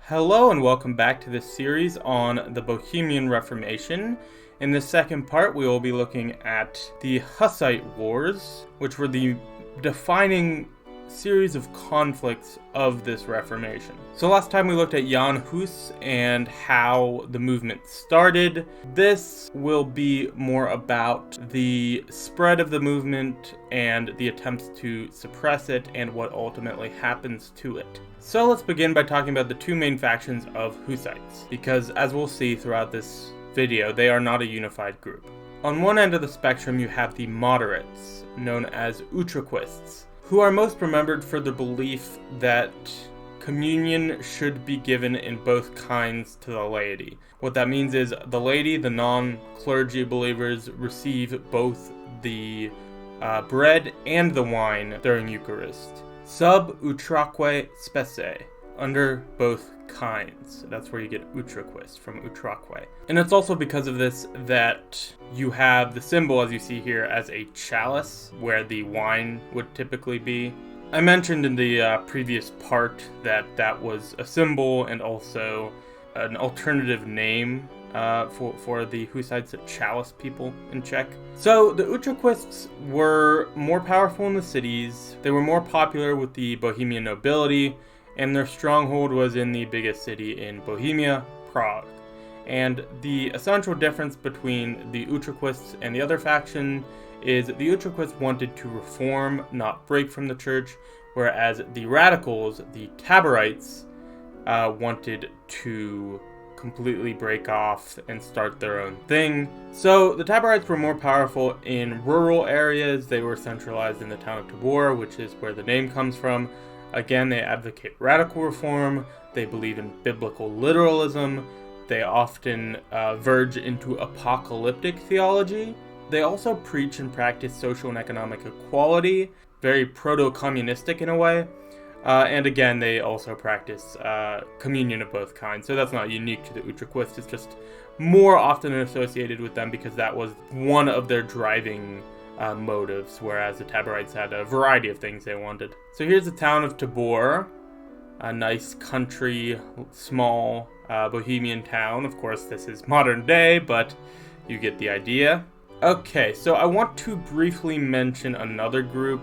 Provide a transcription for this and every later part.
Hello and welcome back to this series on the Bohemian Reformation. In this second part, we will be looking at the Hussite Wars, which were the defining series of conflicts of this Reformation. So last time we looked at Jan Hus and how the movement started. This will be more about the spread of the movement and the attempts to suppress it and what ultimately happens to it. So let's begin by talking about the two main factions of Hussites, because as we'll see throughout this video, they are not a unified group. On one end of the spectrum you have the moderates, known as Utraquists, who are most remembered for their belief that communion should be given in both kinds to the laity. What that means is the laity, the non-clergy believers, receive both the bread and the wine during Eucharist. Sub utraque specie, under both kinds. That's where you get utraquist, from utraque. And it's also because of this that you have the symbol, as you see here, as a chalice, where the wine would typically be. I mentioned in the previous part that that was a symbol and also an alternative name for the Hussites, the chalice people in Czech. So the Utraquists were more powerful in the cities, they were more popular with the Bohemian nobility, and their stronghold was in the biggest city in Bohemia, Prague. And the essential difference between the Utraquists and the other faction is that the Utraquists wanted to reform, not break from the church, whereas the radicals, the Taborites, wanted to completely break off and start their own thing. So the Taborites were more powerful in rural areas. They were centralized in the town of Tabor, which is where the name comes from. Again, they advocate radical reform. They believe in biblical literalism. They often verge into apocalyptic theology. They also preach and practice social and economic equality, very proto-communistic in a way. And again, they also practice communion of both kinds. So that's not unique to the Utraquists. It's just more often associated with them because that was one of their driving motives, whereas the Taborites had a variety of things they wanted. So here's the town of Tabor, a nice country, small Bohemian town. Of course, this is modern day, but you get the idea. Okay, so I want to briefly mention another group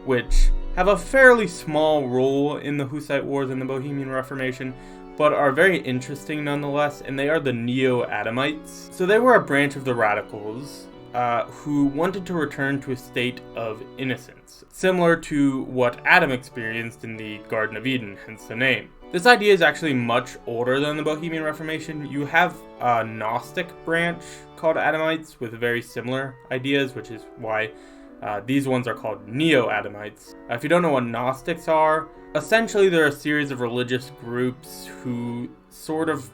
which have a fairly small role in the Hussite Wars and the Bohemian Reformation, but are very interesting nonetheless, and they are the Neo-Adamites. So they were a branch of the radicals who wanted to return to a state of innocence, similar to what Adam experienced in the Garden of Eden, hence the name. This idea is actually much older than the Bohemian Reformation. You have a Gnostic branch called Adamites with very similar ideas, which is why these ones are called Neo-Adamites. If you don't know what Gnostics are, essentially they're a series of religious groups who sort of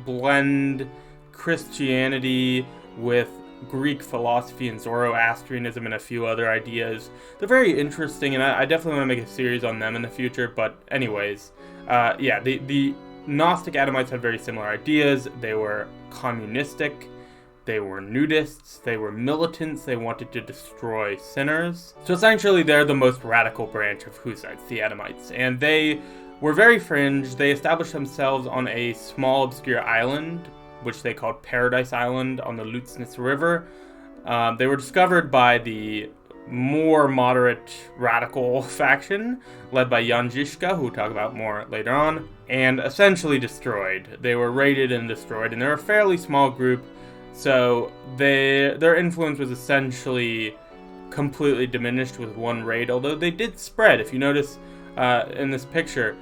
blend Christianity with Greek philosophy and Zoroastrianism and a few other ideas. They're very interesting, and I definitely want to make a series on them in the future, but anyways, the Gnostic Adamites had very similar ideas. They were communistic, they were nudists, they were militants, they wanted to destroy sinners. So essentially they're the most radical branch of Hussites, the Adamites, and they were very fringe. They established themselves on a small obscure island, which they called Paradise Island on the Lütznitz River. They were discovered by the more moderate radical faction, led by Jan Žižka, who we'll talk about more later on, and essentially destroyed. They were raided and destroyed, and they're a fairly small group, so their influence was essentially completely diminished with one raid, although they did spread. If you notice in this picture,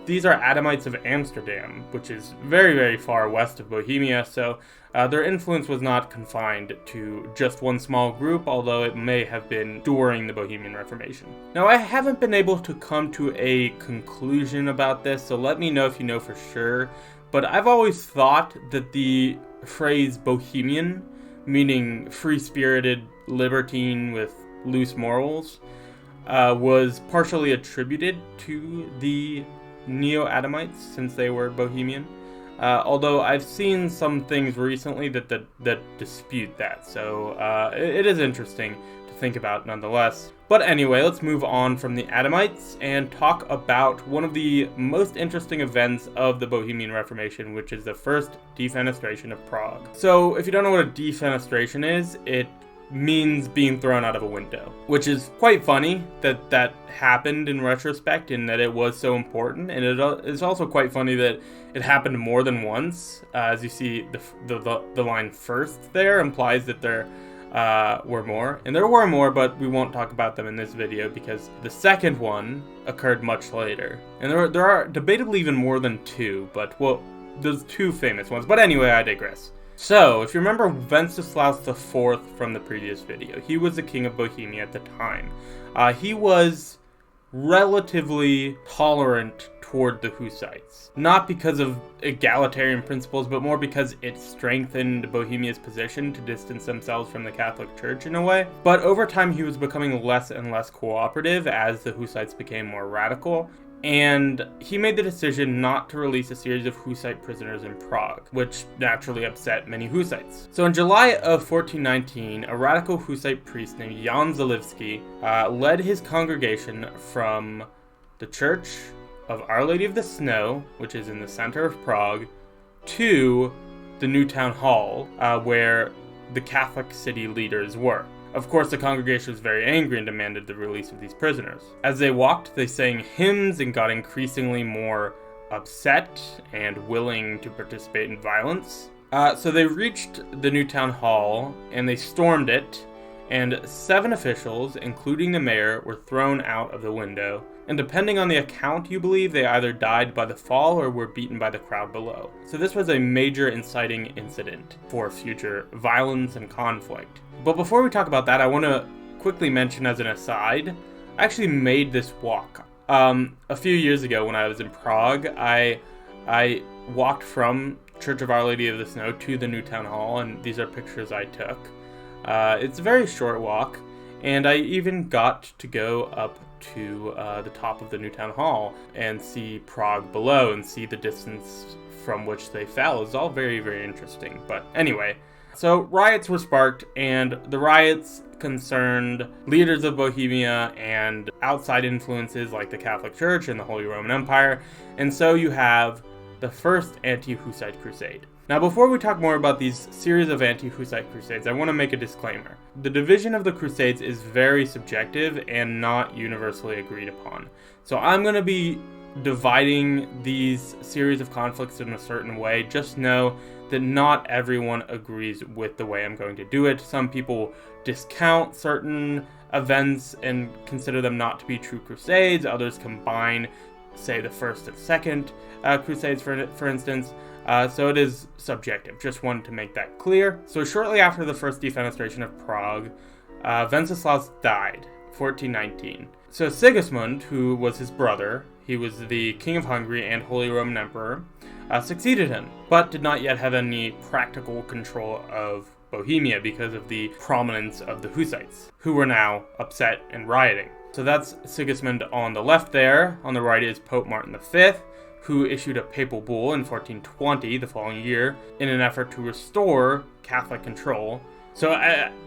these are Adamites of Amsterdam, which is very, very far west of Bohemia, so their influence was not confined to just one small group, although it may have been during the Bohemian Reformation. Now, I haven't been able to come to a conclusion about this, so let me know if you know for sure, but I've always thought that the phrase Bohemian, meaning free-spirited libertine with loose morals, was partially attributed to the Neo-Adamites, since they were Bohemian. although I've seen some things recently that dispute that, so it is interesting to think about nonetheless. But anyway, let's move on from the Adamites and talk about one of the most interesting events of the Bohemian Reformation, which is the first defenestration of Prague. So if you don't know what a defenestration is, it means being thrown out of a window, which is quite funny that that happened in retrospect and that it was so important. And it is also quite funny that it happened more than once. As you see, the line first there implies that there were more, and there were more, but we won't talk about them in this video because the second one occurred much later. And there are debatably even more than two, but well, there's two famous ones. But anyway, I digress. So, if you remember Wenceslaus IV from the previous video, he was the king of Bohemia at the time. He was relatively tolerant toward the Hussites. Not because of egalitarian principles, but more because it strengthened Bohemia's position to distance themselves from the Catholic Church in a way. But over time, he was becoming less and less cooperative as the Hussites became more radical. And he made the decision not to release a series of Hussite prisoners in Prague, which naturally upset many Hussites. So in July of 1419, a radical Hussite priest named Jan Zalivsky led his congregation from the Church of Our Lady of the Snow, which is in the center of Prague, to the new town hall, where the Catholic city leaders were. Of course, the congregation was very angry and demanded the release of these prisoners. As they walked, they sang hymns and got increasingly more upset and willing to participate in violence. So they reached the new town hall and they stormed it, and 7 officials, including the mayor, were thrown out of the window. And depending on the account you believe, they either died by the fall or were beaten by the crowd below. So this was a major inciting incident for future violence and conflict. But before we talk about that, I want to quickly mention as an aside, I actually made this walk. A few years ago when I was in Prague, I walked from Church of Our Lady of the Snow to the new town hall, and these are pictures I took. It's a very short walk, and I even got to go up to the top of the new town hall and see Prague below and see the distance from which they fell. It's all very, very interesting. But anyway, so riots were sparked, and the riots concerned leaders of Bohemia and outside influences like the Catholic Church and the Holy Roman Empire. And so you have the first anti-Hussite crusade. Now, before we talk more about these series of anti-Hussite crusades, I want to make a disclaimer. The division of the crusades is very subjective and not universally agreed upon. So I'm going to be dividing these series of conflicts in a certain way. Just know that not everyone agrees with the way I'm going to do it. Some people discount certain events and consider them not to be true crusades. Others combine, say, the first and second crusades, for instance. So it is subjective. Just wanted to make that clear. So shortly after the first defenestration of Prague, Wenceslaus died, 1419. So Sigismund, who was his brother, he was the King of Hungary and Holy Roman Emperor, succeeded him, but did not yet have any practical control of Bohemia because of the prominence of the Hussites, who were now upset and rioting. So that's Sigismund on the left there. On the right is Pope Martin V, who issued a papal bull in 1420, the following year, in an effort to restore Catholic control. So,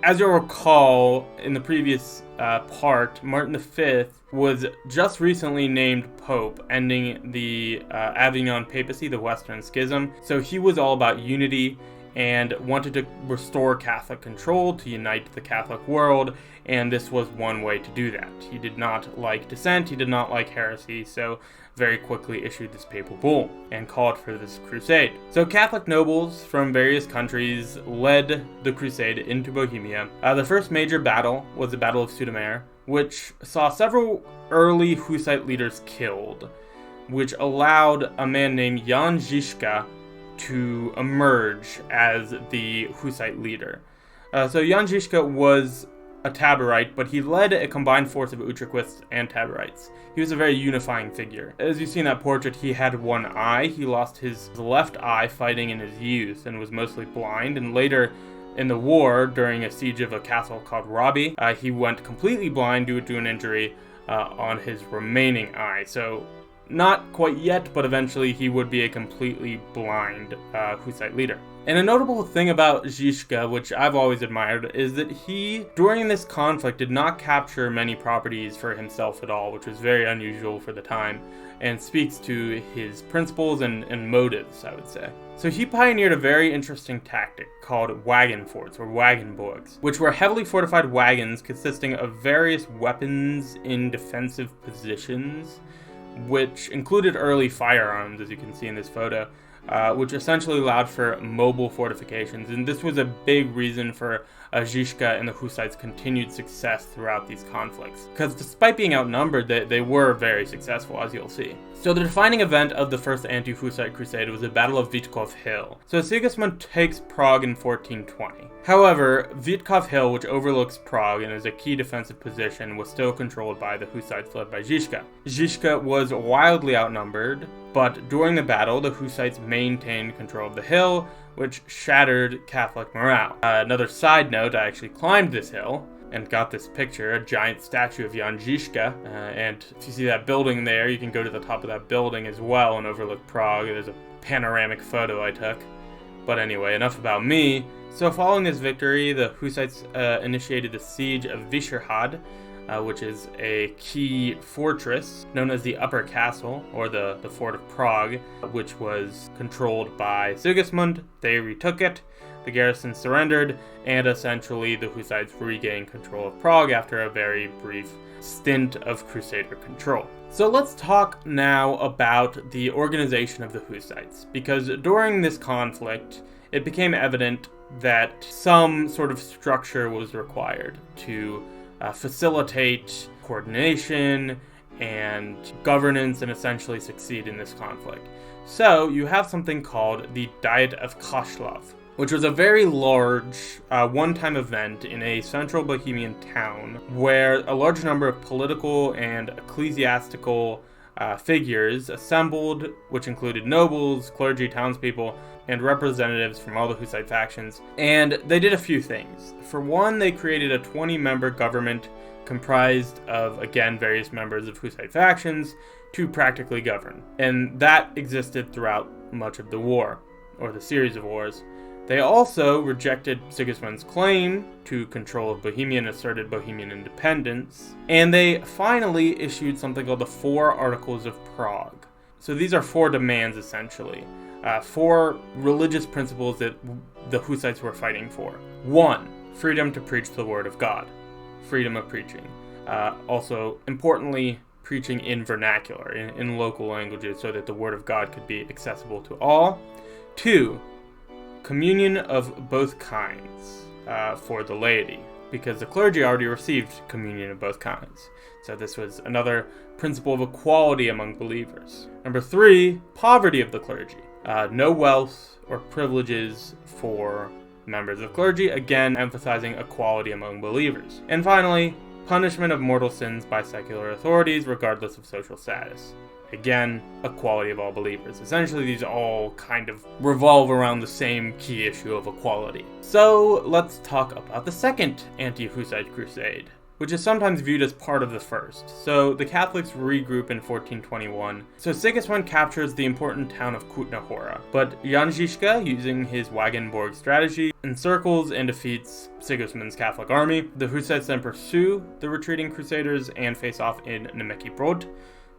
as you'll recall, in the previous part, Martin V was just recently named Pope, ending the Avignon papacy, the Western Schism. So he was all about unity and wanted to restore Catholic control, to unite the Catholic world, and this was one way to do that. He did not like dissent, he did not like heresy, so very quickly issued this papal bull and called for this crusade. So Catholic nobles from various countries led the crusade into Bohemia. The first major battle was the Battle of Sudemer, which saw several early Hussite leaders killed, which allowed a man named Jan Žižka to emerge as the Hussite leader. So Jan Žižka was a Taborite, but he led a combined force of Utraquists and Taborites. He was a very unifying figure. As you see in that portrait, he had one eye. He lost his left eye fighting in his youth and was mostly blind, and later in the war, during a siege of a castle called Robbie, he went completely blind due to an injury on his remaining eye. So Not quite yet, but eventually he would be a completely blind Hussite leader. And a notable thing about Zizka, which I've always admired, is that he, during this conflict, did not capture many properties for himself at all, which was very unusual for the time, and speaks to his principles and motives, I would say. So he pioneered a very interesting tactic called wagon forts, or wagenburgs, which were heavily fortified wagons consisting of various weapons in defensive positions, which included early firearms, as you can see in this photo, which essentially allowed for mobile fortifications. And this was a big reason for Zizka and the Hussites' continued success throughout these conflicts. Because despite being outnumbered, they were very successful, as you'll see. So the defining event of the First Anti-Hussite Crusade was the Battle of Witkov Hill. So Sigismund takes Prague in 1420. However, Witkov Hill, which overlooks Prague and is a key defensive position, was still controlled by the Hussites led by Zizka. Zizka was wildly outnumbered, but during the battle, the Hussites maintained control of the hill, which shattered Catholic morale. Another side note, I actually climbed this hill and got this picture, a giant statue of Jan Zizka. And if you see that building there, you can go to the top of that building as well and overlook Prague. There's a panoramic photo I took. But anyway, enough about me. So following this victory, the Hussites initiated the siege of Vyšehrad, which is a key fortress known as the Upper Castle, or the Fort of Prague, which was controlled by Sigismund. They retook it, the garrison surrendered, and essentially the Hussites regained control of Prague after a very brief stint of Crusader control. So let's talk now about the organization of the Hussites, because during this conflict, it became evident that some sort of structure was required to facilitate coordination and governance and essentially succeed in this conflict. So you have something called the Diet of Kaslav, which was a very large one-time event in a central Bohemian town where a large number of political and ecclesiastical figures assembled, which included nobles, clergy, townspeople, and representatives from all the Hussite factions. And they did a few things. For one, they created a 20-member government comprised of, again, various members of Hussite factions to practically govern. And that existed throughout much of the war, or the series of wars. They also rejected Sigismund's claim to control of Bohemia and asserted Bohemian independence. And they finally issued something called the Four Articles of Prague. So these are four demands, essentially. Four religious principles that the Hussites were fighting for. 1. Freedom to preach the word of God. Freedom of preaching. Also, importantly, preaching in vernacular, in local languages, so that the word of God could be accessible to all. 2. Communion of both kinds for the laity, because the clergy already received communion of both kinds. So this was another principle of equality among believers. Number 3, poverty of the clergy. No wealth or privileges for members of clergy, again emphasizing equality among believers. And finally, punishment of mortal sins by secular authorities regardless of social status. Again, equality of all believers. Essentially, these all kind of revolve around the same key issue of equality. So let's talk about the second anti-Hussite crusade, which is sometimes viewed as part of the first. So the Catholics regroup in 1421. So Sigismund captures the important town of Kutna Hora, but Jan Zizka, using his Wagenburg strategy, encircles and defeats Sigismund's Catholic army. The Hussites then pursue the retreating crusaders and face off in Nemeki Brod.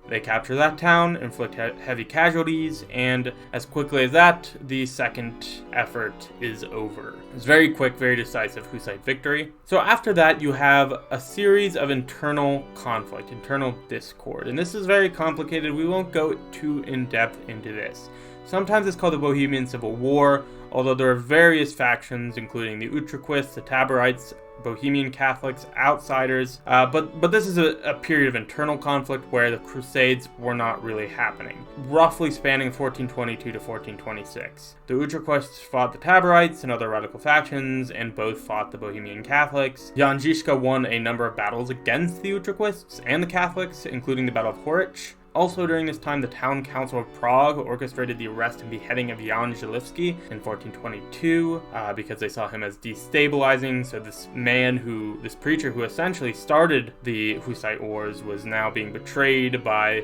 They capture that town, inflict heavy casualties, and as quickly as that, the second effort is over. It's very quick, very decisive Hussite victory. So after that, you have a series of internal conflict, internal discord, and this is very complicated. We won't go too in-depth into this. Sometimes it's called the Bohemian Civil War, although there are various factions, including the Utraquists, the Taborites, Bohemian Catholics, outsiders, but this is a period of internal conflict where the Crusades were not really happening, roughly spanning 1422 to 1426. The Utraquists fought the Taborites and other radical factions, and both fought the Bohemian Catholics. Jan Zizka won a number of battles against the Utraquists and the Catholics, including the Battle of Horich, Also during this time, the town council of Prague orchestrated the arrest and beheading of Jan Želivský in 1422 because they saw him as destabilizing. So this preacher who essentially started the Hussite Wars was now being betrayed by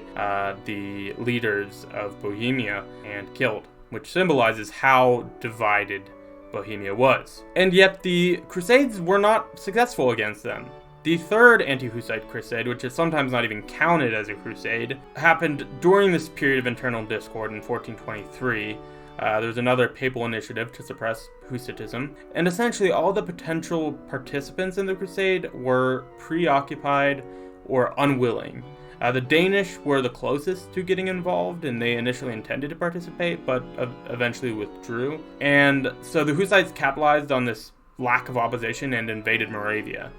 the leaders of Bohemia and killed, which symbolizes how divided Bohemia was. And yet the Crusades were not successful against them. The third anti-Hussite crusade, which is sometimes not even counted as a crusade, happened during this period of internal discord in 1423. There was another papal initiative to suppress Hussitism, and essentially all the potential participants in the crusade were preoccupied or unwilling. The Danish were the closest to getting involved, and they initially intended to participate, but eventually withdrew. And so the Hussites capitalized on this lack of opposition and invaded Moravia.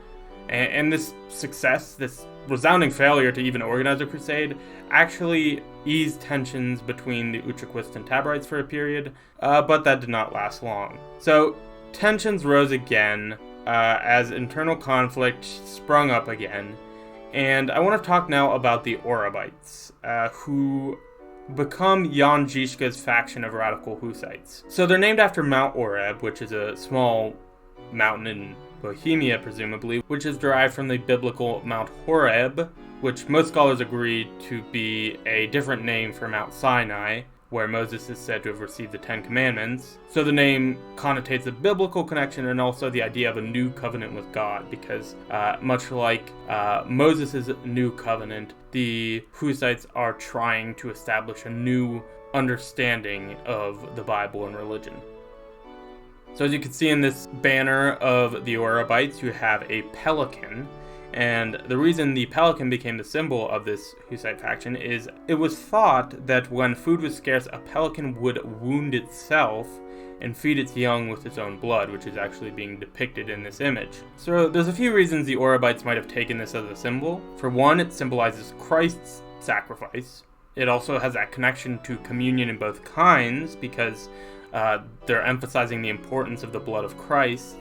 And this success, this resounding failure to even organize a crusade, actually eased tensions between the Utraquists and Taborites for a period, but that did not last long. So tensions rose again as internal conflict sprung up again. And I want to talk now about the Orabites, who become Jan Žižka's faction of radical Hussites. So they're named after Mount Oreb, which is a small mountain in Bohemia, presumably, which is derived from the biblical Mount Horeb, which most scholars agree to be a different name for Mount Sinai, where Moses is said to have received the Ten Commandments. So the name connotates a biblical connection and also the idea of a new covenant with God, because much like Moses' new covenant, the Hussites are trying to establish a new understanding of the Bible and religion. So as you can see in this banner of the Orabites, you have a pelican. And the reason the pelican became the symbol of this Hussite faction is it was thought that when food was scarce, a pelican would wound itself and feed its young with its own blood, which is actually being depicted in this image. So there's a few reasons the Orabites might have taken this as a symbol. For one, it symbolizes Christ's sacrifice. It also has that connection to communion in both kinds because they're emphasizing the importance of the blood of Christ.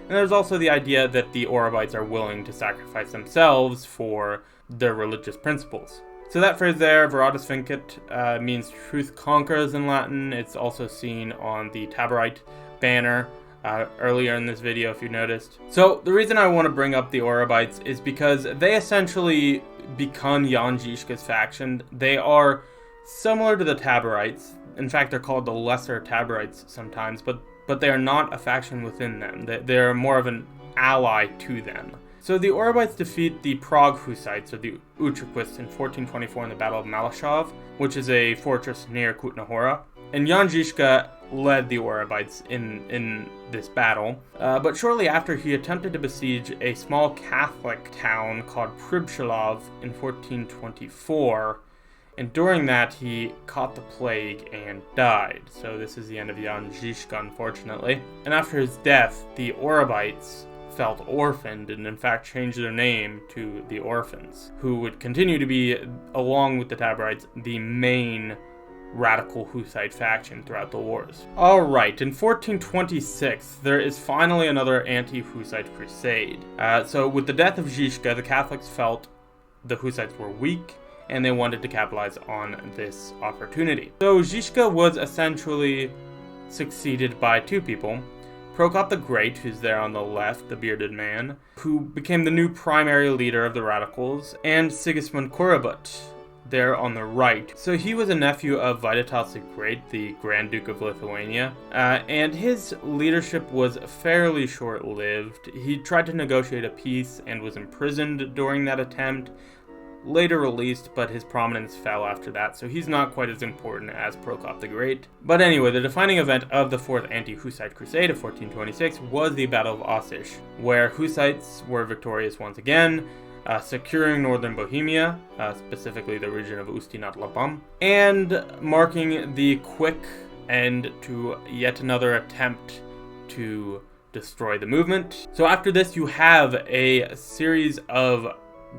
And there's also the idea that the Orabites are willing to sacrifice themselves for their religious principles. So that phrase there, Veratus Vincit, means truth conquers in Latin. It's also seen on the Taborite banner earlier in this video, if you noticed. So the reason I want to bring up the Orabites is because they essentially become Jan Žižka's faction. They are similar to the Taborites. In fact, they're called the Lesser Taborites sometimes, but they are not a faction within them. They're more of an ally to them. So the Orabites defeat the Prague Hussites, or the Utraquists, in 1424 in the Battle of Malashov, which is a fortress near Kutna Hora. And Jan Žižka led the Orabites in this battle. But shortly after, he attempted to besiege a small Catholic town called Přibysslav in 1424. And during that, he caught the plague and died. So this is the end of Jan Žižka, unfortunately. And after his death, the Orabites felt orphaned and in fact changed their name to the Orphans, who would continue to be, along with the Taborites, the main radical Hussite faction throughout the wars. Alright, in 1426, there is finally another anti-Hussite crusade. So with the death of Žižka, the Catholics felt the Hussites were weak, and they wanted to capitalize on this opportunity. So Žižka was essentially succeeded by two people. Prokop the Great, who's there on the left, the bearded man, who became the new primary leader of the radicals, and Sigismund Korybut, there on the right. So he was a nephew of Vytautas the Great, the Grand Duke of Lithuania, and his leadership was fairly short-lived. He tried to negotiate a peace and was imprisoned during that attempt, later released, but his prominence fell after that, so he's not quite as important as Prokop the Great. But anyway, the defining event of the Fourth Anti-Hussite Crusade of 1426 was the Battle of Auschwitz, where Hussites were victorious once again, securing northern Bohemia, specifically the region of Ústí nad Labem, and marking the quick end to yet another attempt to destroy the movement. So after this, you have a series of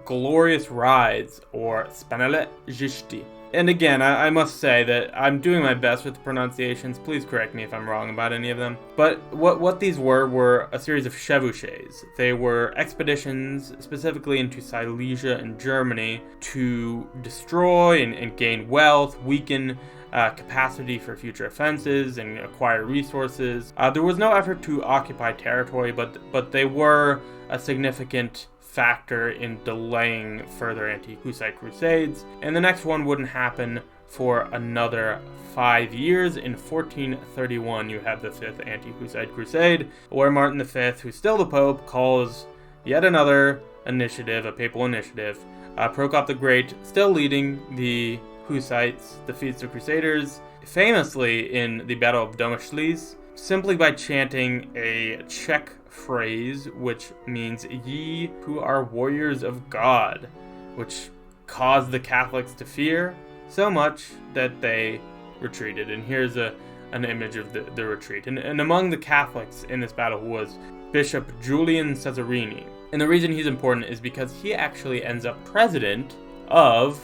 glorious rides, or Spanele Zishti, And again, I must say that I'm doing my best with the pronunciations. Please correct me if I'm wrong about any of them. But what these were a series of chevauchés. They were expeditions specifically into Silesia and Germany to destroy and gain wealth, weaken capacity for future offenses, and acquire resources. There was no effort to occupy territory, but they were a significant factor in delaying further anti-Hussite crusades, and the next one wouldn't happen for another 5 years. In 1431, you have the Fifth Anti-Hussite Crusade, where Martin V, who's still the Pope, calls yet another initiative, a papal initiative. Prokop the Great, still leading the Hussites, defeats the Crusaders, famously in the Battle of Domaschles, simply by chanting a Czech phrase which means "Ye who are warriors of God," which caused the Catholics to fear so much that they retreated. And here's an image of the retreat. And among the Catholics in this battle was Bishop Julian Cesarini. And the reason he's important is because he actually ends up president of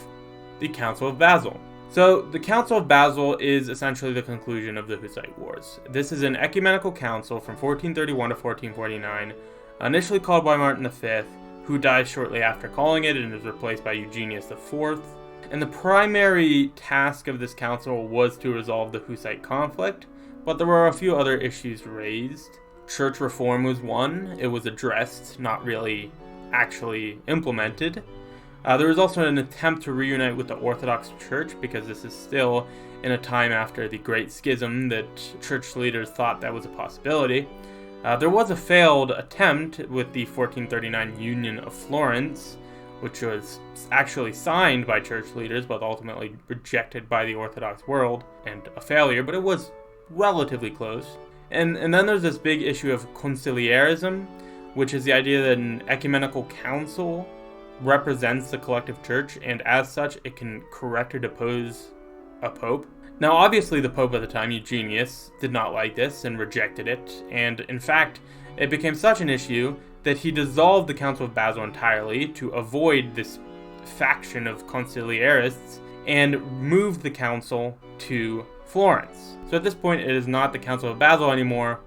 the Council of Basel. So the Council of Basel is essentially the conclusion of the Hussite Wars. This is an ecumenical council from 1431 to 1449, initially called by Martin V, who dies shortly after calling it and is replaced by Eugenius IV. And the primary task of this council was to resolve the Hussite conflict, but there were a few other issues raised. Church reform was one. It was addressed, not really actually implemented. There was also an attempt to reunite with the Orthodox Church, because this is still in a time after the Great Schism that church leaders thought that was a possibility. There was a failed attempt with the 1439 Union of Florence, which was actually signed by church leaders but ultimately rejected by the Orthodox world, and a failure, but it was relatively close. And then there's this big issue of conciliarism, which is the idea that an ecumenical council represents the collective church, and as such it can correct or depose a pope. Now obviously the pope at the time, Eugenius, did not like this and rejected it, and in fact it became such an issue that he dissolved the Council of Basel entirely to avoid this faction of conciliarists and moved the council to Florence. So at this point it is not the Council of Basel anymore,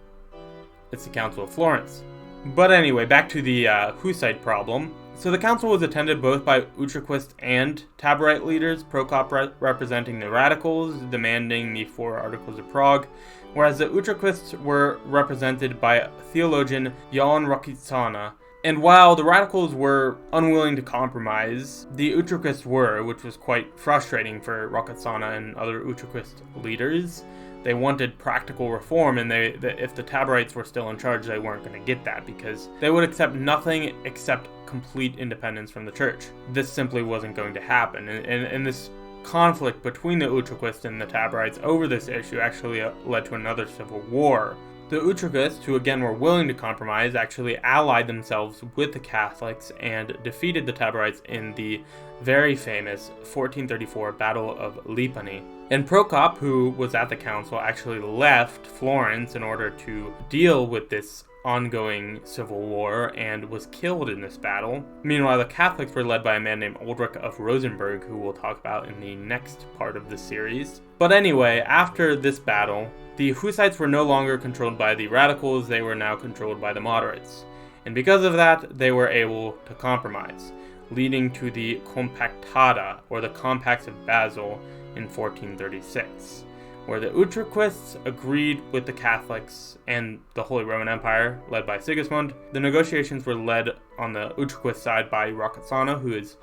it's the Council of Florence. But anyway, back to the Hussite problem. So the council was attended both by Utraquist and Taborite leaders, Prokop representing the radicals, demanding the 4 Articles of Prague, whereas the Utraquists were represented by theologian Jan Rakicana. And while the radicals were unwilling to compromise, the Utraquists were, which was quite frustrating for Rakicana and other Utraquist leaders. They wanted practical reform, and if the Taborites were still in charge, they weren't going to get that, because they would accept nothing except complete independence from the church. This simply wasn't going to happen, and this conflict between the Utraquists and the Taborites over this issue actually led to another civil war. The Utraquists, who again were willing to compromise, actually allied themselves with the Catholics and defeated the Taborites in the very famous 1434 Battle of Lipany. And Prokop, who was at the council, actually left Florence in order to deal with this ongoing civil war and was killed in this battle. Meanwhile, the Catholics were led by a man named Ulrich of Rosenberg, who we'll talk about in the next part of the series. But anyway, after this battle, the Hussites were no longer controlled by the radicals, they were now controlled by the moderates. And because of that, they were able to compromise, leading to the Compactada, or the Compacts of Basel, in 1436, where the Utraquists agreed with the Catholics and the Holy Roman Empire, led by Sigismund. The negotiations were led on the Utraquist side by Rakicana, who is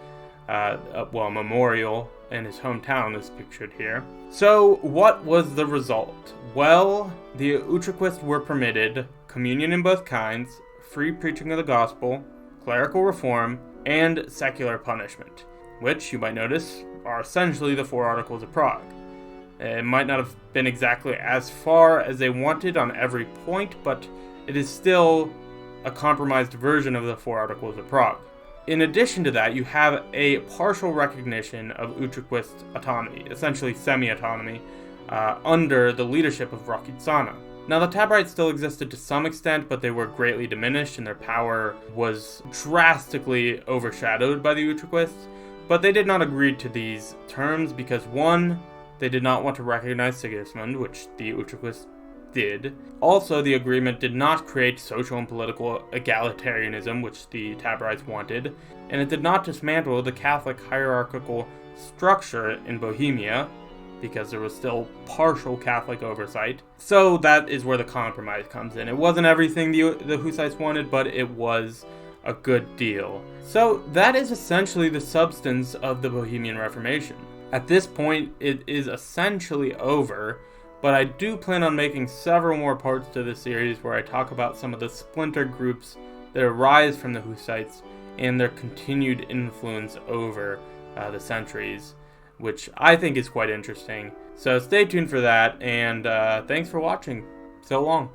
a memorial in his hometown is pictured here. So what was the result? Well, the Utraquists were permitted communion in both kinds, free preaching of the gospel, clerical reform, and secular punishment, which, you might notice, are essentially the 4 Articles of Prague. It might not have been exactly as far as they wanted on every point, but it is still a compromised version of the 4 Articles of Prague. In addition to that, you have a partial recognition of Utraquist autonomy, essentially semi-autonomy, under the leadership of Rakicana. Now, the Taborites still existed to some extent, but they were greatly diminished and their power was drastically overshadowed by the Utraquists. But they did not agree to these terms because, one, they did not want to recognize Sigismund, which the Utraquists did. Also, the agreement did not create social and political egalitarianism, which the Taborites wanted, and it did not dismantle the Catholic hierarchical structure in Bohemia, because there was still partial Catholic oversight. So that is where the compromise comes in. It wasn't everything the Hussites wanted, but it was a good deal. So that is essentially the substance of the Bohemian Reformation. At this point, it is essentially over, but I do plan on making several more parts to this series where I talk about some of the splinter groups that arise from the Hussites and their continued influence over the centuries, which I think is quite interesting. So stay tuned for that, and thanks for watching. So long.